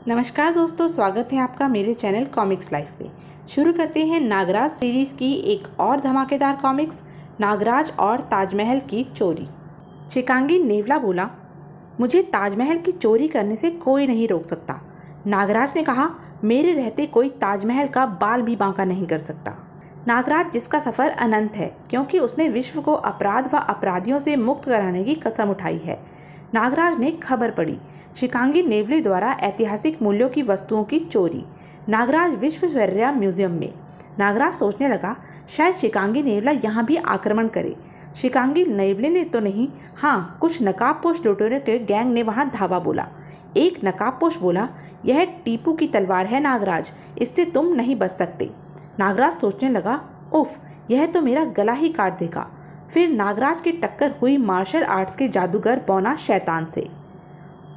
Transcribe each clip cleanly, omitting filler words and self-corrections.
नमस्कार दोस्तों, स्वागत है आपका मेरे चैनल कॉमिक्स लाइफ पे। शुरू करते हैं नागराज सीरीज़ की एक और धमाकेदार कॉमिक्स, नागराज और ताजमहल की चोरी। शिकांगी नेवला बोला, मुझे ताजमहल की चोरी करने से कोई नहीं रोक सकता। नागराज ने कहा, मेरे रहते कोई ताजमहल का बाल भी बांका नहीं कर सकता। नागराज जिसका सफ़र अनंत है, क्योंकि उसने विश्व को अपराध व अपराधियों से मुक्त कराने की कसम उठाई है। नागराज ने खबर पढ़ी, शिकांगी नेवले द्वारा ऐतिहासिक मूल्यों की वस्तुओं की चोरी, नागराज विश्वेश्वरैया म्यूजियम में। नागराज सोचने लगा, शायद शिकांगी नेवला यहाँ भी आक्रमण करे। शिकांगी नेवले ने तो नहीं, हाँ, कुछ नकाबपोश लुटेरों के गैंग ने वहाँ धावा बोला। एक नकाबपोश बोला, यह टीपू की तलवार है नागराज, इससे तुम नहीं बच सकते। नागराज सोचने लगा, उफ, यह तो मेरा गला ही काट देगा। फिर नागराज की टक्कर हुई मार्शल आर्ट्स के जादूगर बौना शैतान से।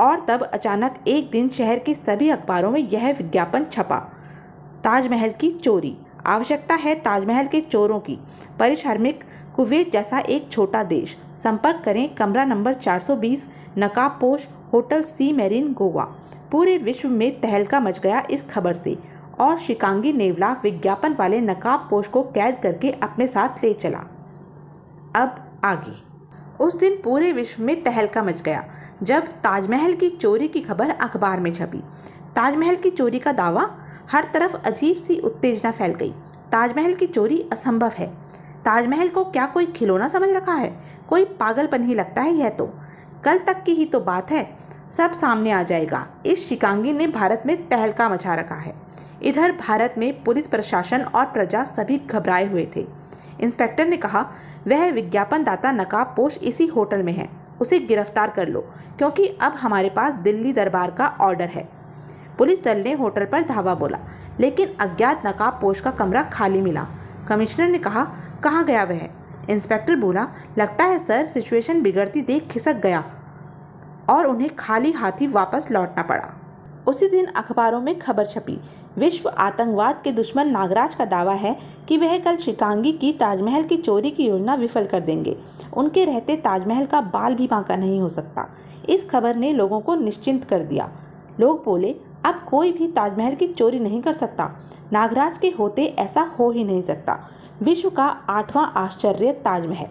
और तब अचानक एक दिन शहर के सभी अखबारों में यह विज्ञापन छपा, ताजमहल की चोरी, आवश्यकता है ताजमहल के चोरों की। परिश्रमिक कुवैत जैसा एक छोटा देश, संपर्क करें कमरा नंबर 420, नकाबपोश, होटल सी मेरिन, गोवा। पूरे विश्व में तहलका मच गया इस खबर से और शिकांगी नेवला विज्ञापन वाले नकाबपोश को कैद करके अपने साथ ले चला। अब आगे। उस दिन पूरे विश्व में तहलका मच गया जब ताजमहल की चोरी की खबर अखबार में छपी। ताजमहल की चोरी का दावा, हर तरफ अजीब सी उत्तेजना फैल गई। ताजमहल की चोरी असंभव है। ताजमहल को क्या कोई खिलौना समझ रखा है? कोई पागलपन ही लगता है। यह तो कल तक की ही तो बात है, सब सामने आ जाएगा। इस शिकांगी ने भारत में तहलका मचा रखा है। इधर भारत में पुलिस प्रशासन और प्रजा सभी घबराए हुए थे। इंस्पेक्टर ने कहा, वह विज्ञापनदाता नकाबपोश इसी होटल में है, उसे गिरफ्तार कर लो, क्योंकि अब हमारे पास दिल्ली दरबार का ऑर्डर है। पुलिस दल ने होटल पर धावा बोला, लेकिन अज्ञात नकाबपोश का कमरा खाली मिला। कमिश्नर ने कहा, कहाँ गया वह? इंस्पेक्टर बोला, लगता है सर, सिचुएशन बिगड़ती देख खिसक गया और उन्हें खाली हाथ ही वापस लौटना पड़ा। उसी दिन अखबारों में खबर छपी, विश्व आतंकवाद के दुश्मन नागराज का दावा है कि वह कल शिकांगी की ताजमहल की चोरी की योजना विफल कर देंगे। उनके रहते ताजमहल का बाल भी बांका नहीं हो सकता। इस खबर ने लोगों को निश्चिंत कर दिया। लोग बोले, अब कोई भी ताजमहल की चोरी नहीं कर सकता। नागराज के होते ऐसा हो ही नहीं सकता। विश्व का 8वां आश्चर्य ताजमहल।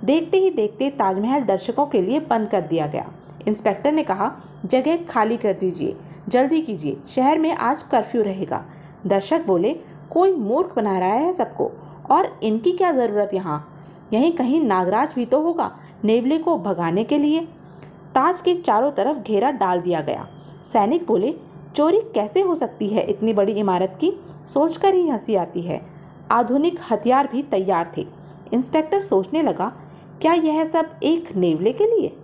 देखते ही देखते ताजमहल दर्शकों के लिए बंद कर दिया गया। इंस्पेक्टर ने कहा, जगह खाली कर दीजिए, जल्दी कीजिए, शहर में आज कर्फ्यू रहेगा। दर्शक बोले, कोई मूर्ख बना रहा है सबको, और इनकी क्या ज़रूरत यहाँ? यहीं कहीं नागराज भी तो होगा नेवले को भगाने के लिए। ताज के चारों तरफ घेरा डाल दिया गया। सैनिक बोले, चोरी कैसे हो सकती है इतनी बड़ी इमारत की? सोचकर ही हंसी आती है। आधुनिक हथियार भी तैयार थे। इंस्पेक्टर सोचने लगा, क्या यह सब एक नेवले के लिए?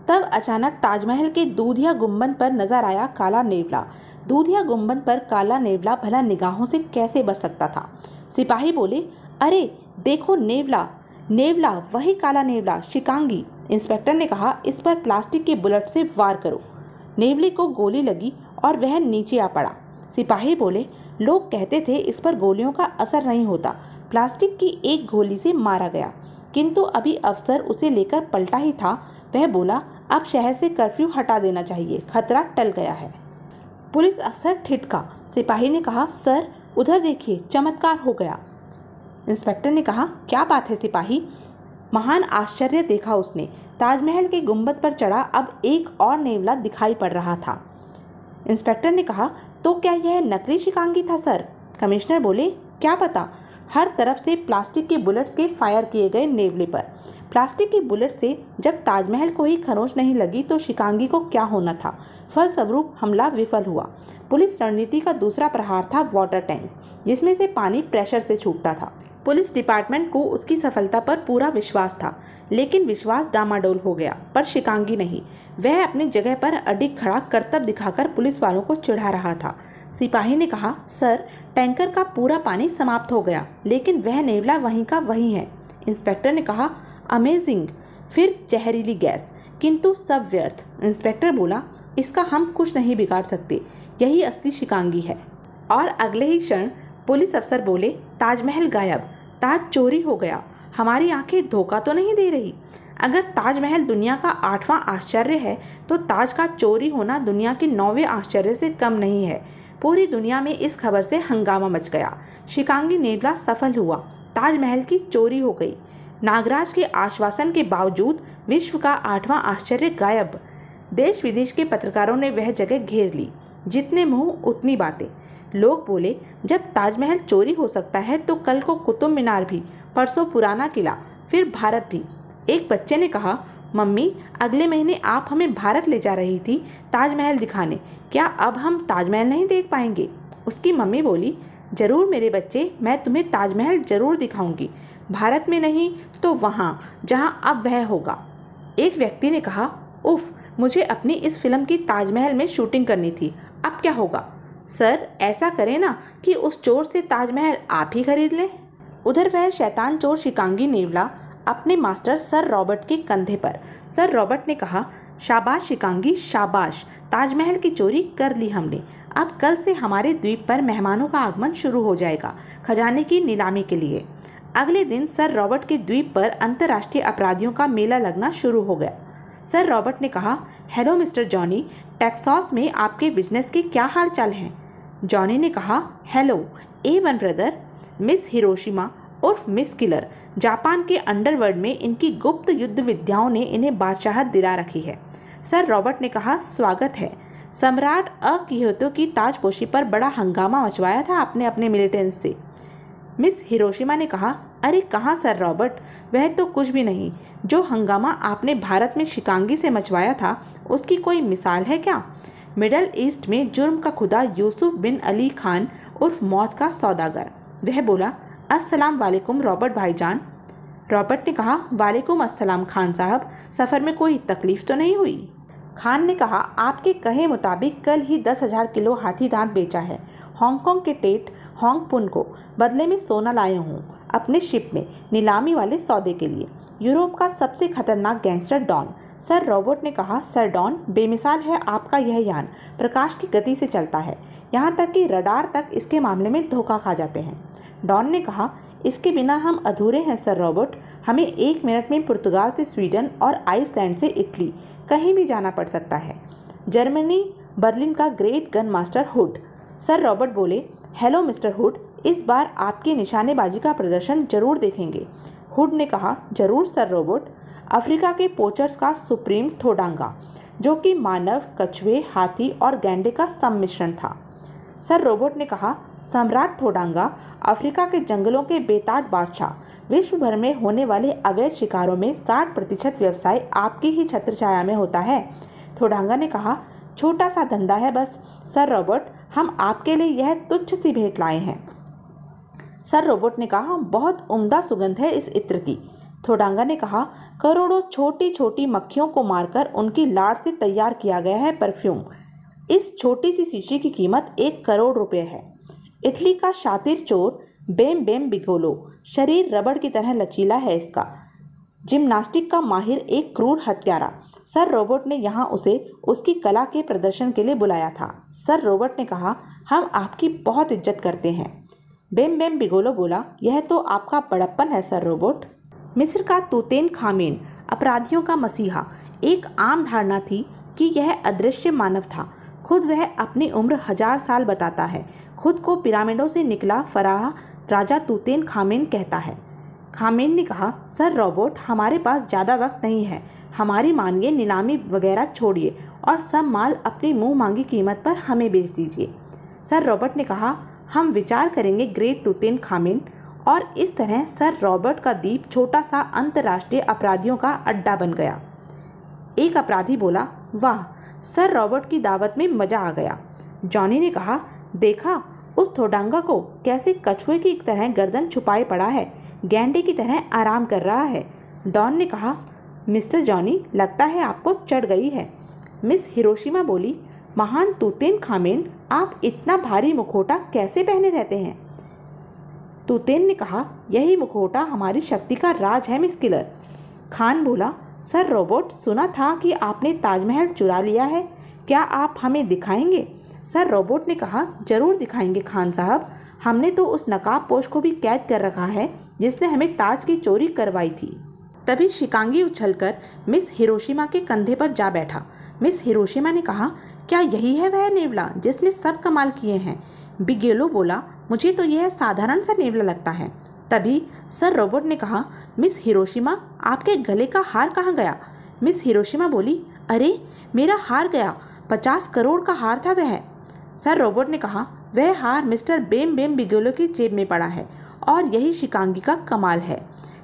तब अचानक ताजमहल के दूधिया गुंबद पर नजर आया काला नेवला। दूधिया गुंबद पर काला नेवला भला निगाहों से कैसे बच सकता था? सिपाही बोले, अरे देखो नेवला, नेवला, वही काला नेवला, शिकांगी। इंस्पेक्टर ने कहा, इस पर प्लास्टिक के बुलेट से वार करो। नेवले को गोली लगी और वह नीचे आ पड़ा। सिपाही बोले, लोग कहते थे इस पर गोलियों का असर नहीं होता, प्लास्टिक की एक गोली से मारा गया, किंतु अभी अफसर उसे लेकर पलटा ही था। वह बोला, अब शहर से कर्फ्यू हटा देना चाहिए, खतरा टल गया है। पुलिस अफसर ठिठका। सिपाही ने कहा, सर उधर देखिए, चमत्कार हो गया। इंस्पेक्टर ने कहा, क्या बात है सिपाही? महान आश्चर्य देखा उसने। ताजमहल के गुंबद पर चढ़ा अब एक और नेवला दिखाई पड़ रहा था। इंस्पेक्टर ने कहा, तो क्या यह नकली शिकांगी था सर? कमिश्नर बोले, क्या पता, हर तरफ से प्लास्टिक के बुलेट्स के फायर किए गए नेवले पर। प्लास्टिक के बुलेट से जब ताजमहल को ही खरोंच नहीं लगी तो शिकांगी को क्या होना था? फलस्वरूप हमला विफल हुआ। पुलिस रणनीति का दूसरा प्रहार था वाटर टैंक, जिसमें से पानी प्रेशर से छूटता था। पुलिस डिपार्टमेंट को उसकी सफलता पर पूरा विश्वास था, लेकिन विश्वास डामाडोल हो गया, पर शिकांगी नहीं। वह अपनी जगह पर अडिग खड़ा करतब दिखाकर पुलिस वालों को चिढ़ा रहा था। सिपाही ने कहा, सर टैंकर का पूरा पानी समाप्त हो गया, लेकिन वह नेवला वहीं का वहीं है। इंस्पेक्टर ने कहा, अमेजिंग। फिर जहरीली गैस, किंतु सब व्यर्थ। इंस्पेक्टर बोला, इसका हम कुछ नहीं बिगाड़ सकते, यही असली शिकांगी है। और अगले ही क्षण पुलिस अफसर बोले, ताजमहल गायब, ताज चोरी हो गया, हमारी आंखें धोखा तो नहीं दे रही। अगर ताजमहल दुनिया का 8वां आश्चर्य है तो ताज का चोरी होना दुनिया के 9वें आश्चर्य से कम नहीं है। पूरी दुनिया में इस खबर से हंगामा मच गया। शिकांगी नेवला सफल हुआ, ताजमहल की चोरी हो गई। नागराज के आश्वासन के बावजूद विश्व का 8वां आश्चर्य गायब। देश विदेश के पत्रकारों ने वह जगह घेर ली। जितने मुंह उतनी बातें। लोग बोले, जब ताजमहल चोरी हो सकता है तो कल को कुतुब मीनार भी, परसों पुराना किला, फिर भारत भी। एक बच्चे ने कहा, मम्मी अगले महीने आप हमें भारत ले जा रही थी ताजमहल दिखाने, क्या अब हम ताजमहल नहीं देख पाएंगे? उसकी मम्मी बोली, जरूर मेरे बच्चे, मैं तुम्हें ताजमहल जरूर दिखाऊंगी, भारत में नहीं तो वहाँ जहाँ अब वह होगा। एक व्यक्ति ने कहा, उफ, मुझे अपनी इस फिल्म की ताजमहल में शूटिंग करनी थी, अब क्या होगा? सर ऐसा करें ना कि उस चोर से ताजमहल आप ही खरीद लें। उधर वह शैतान चोर शिकांगी नेवला अपने मास्टर सर रॉबर्ट के कंधे पर। सर रॉबर्ट ने कहा, शाबाश शिकांगी शाबाश, ताजमहल की चोरी कर ली हमने। अब कल से हमारे द्वीप पर मेहमानों का आगमन शुरू हो जाएगा खजाने की नीलामी के लिए। अगले दिन सर रॉबर्ट के द्वीप पर अंतर्राष्ट्रीय अपराधियों का मेला लगना शुरू हो गया। सर रॉबर्ट ने कहा, हेलो मिस्टर जॉनी, टेक्सास में आपके बिजनेस की क्या हाल चाल है? जॉनी ने कहा, hello A1 brother. Miss Hiroshima उर्फ मिस किलर, जापान के अंडरवर्ल्ड में इनकी गुप्त युद्ध विद्याओं ने इन्हें बादशाहत दिला रखी है। सर रॉबर्ट ने कहा, स्वागत है। सम्राट अकिहितो की ताजपोशी पर बड़ा हंगामा मचवाया था आपने अपने मिलिटेंट्स से। मिस हिरोशिमा ने कहा, अरे कहाँ सर रॉबर्ट, वह तो कुछ भी नहीं। जो हंगामा आपने भारत में शिकांगी से मचवाया था उसकी कोई मिसाल है क्या? मिडल ईस्ट में जुर्म का खुदा यूसुफ बिन अली खान उर्फ मौत का सौदागर। वह बोला, अस्सलाम वालेकुम रॉबर्ट भाईजान। रॉबर्ट ने कहा, वालेकुम अस्सलाम खान साहब, सफ़र में कोई तकलीफ तो नहीं हुई? खान ने कहा, आपके कहे मुताबिक कल ही 10,000 किलो हाथी दांत बेचा है हांगकांग के टेट होंगपुन को। बदले में सोना लाया हूँ अपने शिप में नीलामी वाले सौदे के लिए। यूरोप का सबसे खतरनाक गैंगस्टर डॉन। सर रॉबर्ट ने कहा, सर डॉन, बेमिसाल है आपका यह यान, प्रकाश की गति से चलता है, यहाँ तक कि रडार तक इसके मामले में धोखा खा जाते हैं। डॉन ने कहा, इसके बिना हम अधूरे हैं सर रॉबर्ट, हमें 1 मिनट में पुर्तगाल से स्वीडन और आइसलैंड से इटली कहीं भी जाना पड़ सकता है। जर्मनी बर्लिन का great gun master hood. Sir Robert बोले, हेलो मिस्टर हुड, इस बार आपकी निशानेबाजी का प्रदर्शन जरूर देखेंगे। हुड ने कहा, जरूर सर रॉबर्ट। अफ्रीका के पोचर्स का सुप्रीम थोडांगा, जो कि मानव, कछुए, हाथी और गैंडे का सम्मिश्रण था। सर रॉबर्ट ने कहा, सम्राट थोडांगा अफ्रीका के जंगलों के बेताज बादशाह। विश्व भर में होने वाले अवैध शिकारों में 60% व्यवसाय आपकी ही छत्रछाया में होता है। थोडांगा ने कहा, छोटा सा धंधा है बस सर रॉबर्ट, हम आपके लिए यह तुच्छ सी भेंट लाए हैं। सर रॉबर्ट ने कहा, बहुत उम्दा सुगंध है इस इत्र की। थोडांगा ने कहा, करोड़ों छोटी छोटी मक्खियों को मारकर उनकी लार से तैयार किया गया है परफ्यूम। इस छोटी सी शीशी की कीमत 1 करोड़ रुपए है। इटली का शातिर चोर बेम बेम बिगोलो, शरीर रबड़ की तरह लचीला है इसका। जिम्नास्टिक का माहिर एक क्रूर हत्यारा। सर रॉबर्ट ने यहाँ उसे उसकी कला के प्रदर्शन के लिए बुलाया था। सर रॉबर्ट ने कहा, हम आपकी बहुत इज्जत करते हैं। बेम बेम बिगोलो बोला, यह तो आपका बड़प्पन है सर रॉबर्ट। मिस्र का तूतेन खामेन, अपराधियों का मसीहा। एक आम धारणा थी कि यह अदृश्य मानव था। खुद वह अपनी उम्र 1000 साल बताता है। खुद को पिरामिडों से निकला फराह राजा तूतेन खामेन कहता है। खामेन ने कहा, सर रॉबर्ट, हमारे पास ज़्यादा वक्त नहीं है, हमारी मानिए, नीलामी वगैरह छोड़िए और सब माल अपनी मुंह मांगी कीमत पर हमें बेच दीजिए। सर रॉबर्ट ने कहा, हम विचार करेंगे ग्रेट तूतेन खामेन। और इस तरह सर रॉबर्ट का द्वीप छोटा सा अंतर्राष्ट्रीय अपराधियों का अड्डा बन गया। एक अपराधी बोला, वाह, सर रॉबर्ट की दावत में मज़ा आ गया। जॉनी ने कहा, देखा उस थोडांगा को, कैसे कछुए की तरह गर्दन छुपाए पड़ा है, गैंडे की तरह आराम कर रहा है। डॉन ने कहा, मिस्टर जॉनी, लगता है आपको चढ़ गई है। मिस हिरोशिमा बोली, महान तूतेन खामेन, आप इतना भारी मुखौटा कैसे पहने रहते हैं? तूतेन ने कहा, यही मुखौटा हमारी शक्ति का राज है मिस किलर। खान बोला, सर रॉबर्ट, सुना था कि आपने ताजमहल चुरा लिया है, क्या आप हमें दिखाएंगे? सर रॉबर्ट ने कहा, जरूर दिखाएंगे खान साहब, हमने तो उस नकाब पोश को भी कैद कर रखा है जिसने हमें ताज की चोरी करवाई थी। तभी शिकांगी उछलकर मिस हिरोशिमा के कंधे पर जा बैठा। मिस हिरोशिमा ने कहा, क्या यही है वह नेवला जिसने सब कमाल किए हैं? बिगेलो बोला, मुझे तो यह साधारण सा नेवला लगता है। तभी सर रॉबर्ट ने कहा, मिस हिरोशिमा, आपके गले का हार कहाँ गया? मिस हिरोशिमा बोली, अरे मेरा हार गया, 50 करोड़ का हार था वह। सर रॉबर्ट ने कहा, वह हार मिस्टर बेम बेम बिगेलो की जेब में पड़ा है और यही शिकांगी का कमाल है।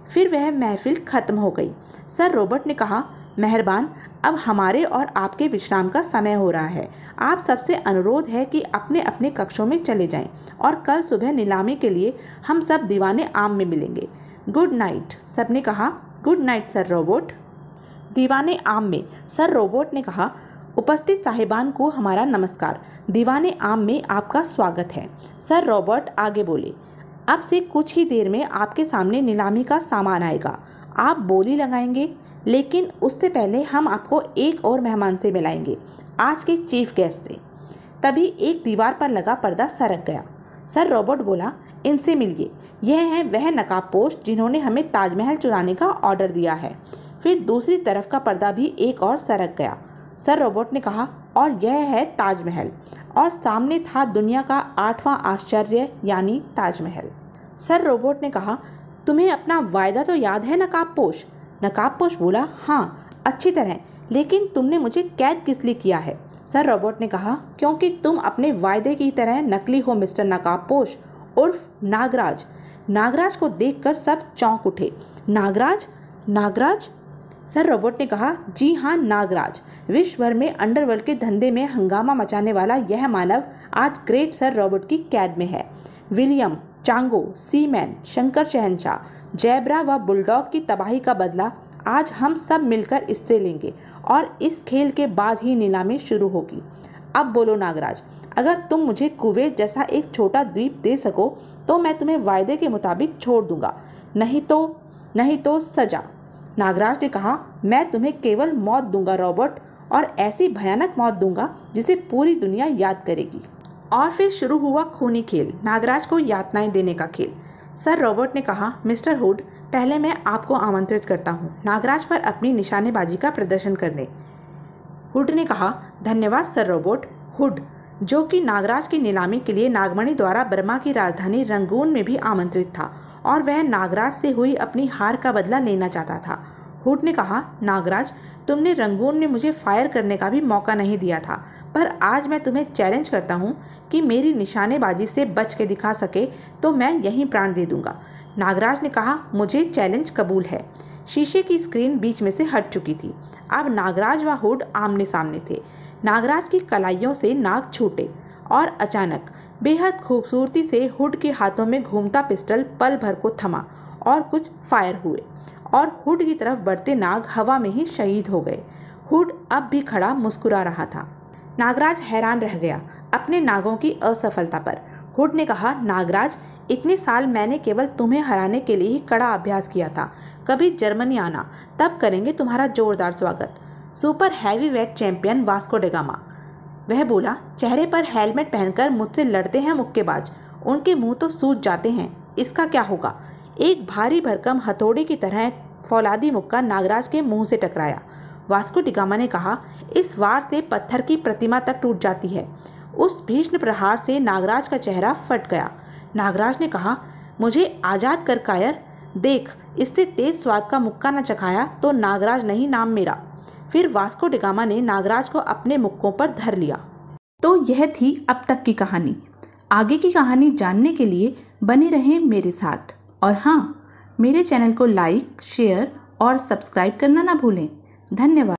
फिर वह महफिल खत्म हो गई। सर रॉबर्ट ने कहा, मेहरबान, अब हमारे और आपके विश्राम का समय हो रहा है। आप सबसे अनुरोध है कि अपने अपने कक्षों में चले जाएं और कल सुबह नीलामी के लिए हम सब दीवाने आम में मिलेंगे। Good night. सबने कहा, गुड नाइट सर रॉबर्ट। दीवाने आम में सर रॉबर्ट ने कहा, उपस्थित साहिबान को हमारा नमस्कार। दीवाने आम में आपका स्वागत है। सर रॉबर्ट आगे बोले, अब से कुछ ही देर में आपके सामने नीलामी का सामान आएगा। आप बोली लगाएंगे, लेकिन उससे पहले हम आपको एक और मेहमान से मिलाएंगे, आज के चीफ गेस्ट से। तभी एक दीवार पर लगा पर्दा सरक गया। सर रॉबर्ट बोला, इनसे मिलिए, यह है वह नकाबपोश जिन्होंने हमें ताजमहल चुराने का ऑर्डर दिया है। फिर दूसरी तरफ का पर्दा भी एक और सरक गया। सर रॉबर्ट ने कहा, और यह है ताजमहल, और सामने था दुनिया का 8वां आश्चर्य यानी ताजमहल। सर रॉबर्ट ने कहा, तुम्हें अपना वायदा तो याद है नकाबपोश? नकाबपोश बोला, हाँ अच्छी तरह, लेकिन तुमने मुझे कैद किस लिए किया है? सर रॉबर्ट ने कहा, क्योंकि तुम अपने वायदे की तरह नकली हो मिस्टर नकाबपोश उर्फ नागराज। नागराज को देखकर सब चौंक उठे। नागराज? नागराज? सर रॉबर्ट ने कहा, जी हाँ नागराज। विश्व भर में अंडरवर्ल्ड के धंधे में हंगामा मचाने वाला यह मानव आज ग्रेट सर रॉबर्ट की कैद में है। विलियम, चांगो, सीमैन, शंकर शहनशाह, जैब्रा व बुलडॉग की तबाही का बदला आज हम सब मिलकर इससे लेंगे और इस खेल के बाद ही नीलामी शुरू होगी। अब बोलो नागराज, अगर तुम मुझे कुवैत जैसा एक छोटा द्वीप दे सको तो मैं तुम्हें वायदे के मुताबिक छोड़ दूंगा, नहीं तो सजा। नागराज ने कहा, मैं तुम्हें केवल मौत दूंगा रॉबर्ट, और ऐसी भयानक मौत दूंगा जिसे पूरी दुनिया याद करेगी। और फिर शुरू हुआ खूनी खेल, नागराज को यातनाएं देने का खेल। सर रॉबर्ट ने कहा, मिस्टर हुड, पहले मैं आपको आमंत्रित करता हूँ नागराज पर अपनी निशानेबाजी का प्रदर्शन करने। हुड ने कहा, धन्यवाद सर रॉबर्ट। हुड, जो कि नागराज की नीलामी के लिए नागमणि द्वारा बर्मा की राजधानी रंगून में भी आमंत्रित था और वह नागराज से हुई अपनी हार का बदला लेना चाहता था। हुड ने कहा, नागराज, तुमने रंगून में मुझे फायर करने का भी मौका नहीं दिया था, पर आज मैं तुम्हें चैलेंज करता हूँ कि मेरी निशानेबाजी से बच के दिखा सके तो मैं यहीं प्राण दे दूंगा। नागराज ने कहा, मुझे चैलेंज कबूल है। शीशे की स्क्रीन बीच में से हट चुकी थी। अब नागराज व हुड आमने सामने थे। नागराज की कलाइयों से नाग छूटे और अचानक बेहद खूबसूरती से हुड के हाथों में घूमता पिस्टल पल भर को थमा और कुछ फायर हुए और हुड की तरफ बढ़ते नाग हवा में ही शहीद हो गए। हुड अब भी खड़ा मुस्कुरा रहा था। नागराज हैरान रह गया अपने नागों की असफलता पर। हुड ने कहा, नागराज, इतने साल मैंने केवल तुम्हें हराने के लिए ही कड़ा अभ्यास किया था। कभी जर्मनी आना, तब करेंगे तुम्हारा जोरदार स्वागत। Super heavy weight champion Vasco da Gama. वह बोला, चेहरे पर हेलमेट पहनकर मुझसे लड़ते हैं मुक्केबाज, उनके मुंह तो सूज जाते हैं, इसका क्या होगा? एक भारी भरकम हथौड़े की तरह फौलादी मुक्का नागराज के मुंह से टकराया। वास्को ड गामा ने कहा, इस वार से पत्थर की प्रतिमा तक टूट जाती है। उस भीषण प्रहार से नागराज का चेहरा फट गया। नागराज ने कहा, मुझे आज़ाद कर कायर, देख, इससे तेज स्वाद का मुक्का न चखाया तो नागराज नहीं नाम मेरा। फिर वास्को ड गामा ने नागराज को अपने मुक्कों पर धर लिया। तो यह थी अब तक की कहानी। आगे की कहानी जानने के लिए बने रहें मेरे साथ, और हाँ, मेरे चैनल को लाइक, शेयर और सब्सक्राइब करना ना भूलें। धन्यवाद।